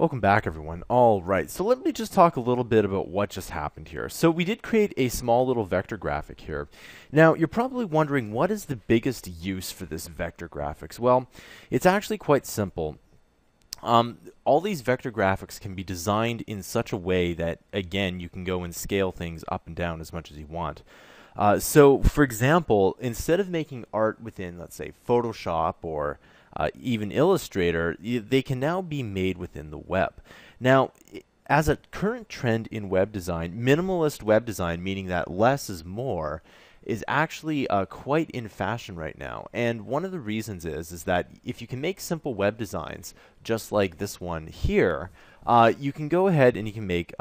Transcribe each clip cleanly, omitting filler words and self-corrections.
Welcome back, everyone. All right, so let me just talk a little bit about what just happened here. So we did create a small little vector graphic here. Now, you're probably wondering, what is the biggest use for this vector graphics? Well, it's actually quite simple. All these vector graphics can be designed in such a way that, again, you can go and scale things up and down as much as you want. So, for example, instead of making art within, let's say, Photoshop or even Illustrator, they can now be made within the web. Now, as a current trend in web design, minimalist web design, meaning that less is more, is actually quite in fashion right now. And one of the reasons is that if you can make simple web designs, just like this one here, you can go ahead and you can make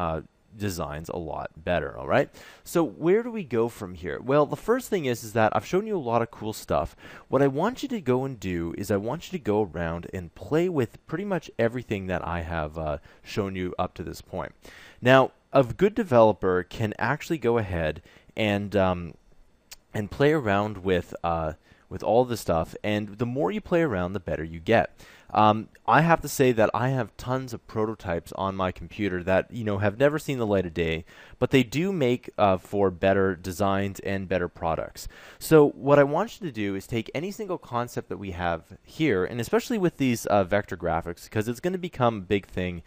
designs a lot better. All right, so where do we go from here? Well, the first thing is that I've shown you a lot of cool stuff. What I want you to go and do is I want you to go around and play with pretty much everything that I have shown you up to this point. Now, a good developer can actually go ahead and play around with all the stuff, and the more you play around, the better you get. I have to say that I have tons of prototypes on my computer that have never seen the light of day, but they do make for better designs and better products. So what I want you to do is take any single concept that we have here, and especially with these vector graphics, because it's going to become a big thing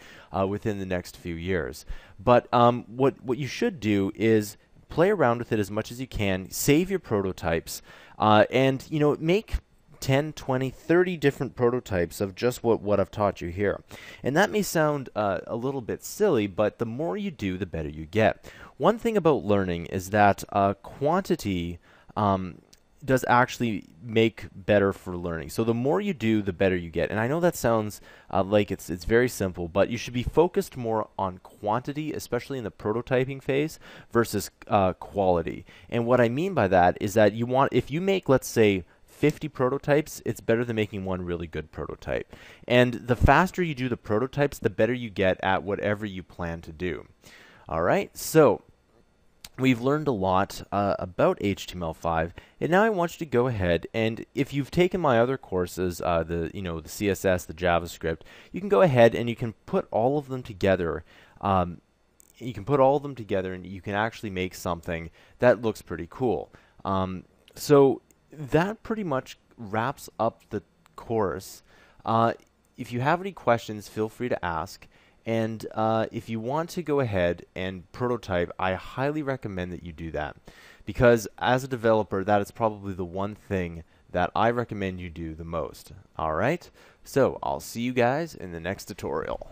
within the next few years. But what you should do is play around with it as much as you can, save your prototypes, and make 10, 20, 30 different prototypes of just what I've taught you here. And that may sound a little bit silly, but the more you do, the better you get. One thing about learning is that quantity does actually make better for learning. So the more you do, the better you get. And I know that sounds like it's very simple, but you should be focused more on quantity, especially in the prototyping phase, versus quality. And what I mean by that is that if you make, let's say, 50 prototypes, it's better than making one really good prototype. And the faster you do the prototypes, the better you get at whatever you plan to do. All right, so we've learned a lot about HTML5, and now I want you to go ahead and, if you've taken my other courses, the CSS, the JavaScript, you can go ahead and you can put all of them together. You can put all of them together, and you can actually make something that looks pretty cool. So that pretty much wraps up the course. If you have any questions, feel free to ask. And if you want to go ahead and prototype, I highly recommend that you do that. Because as a developer, that is probably the one thing that I recommend you do the most. All right? So I'll see you guys in the next tutorial.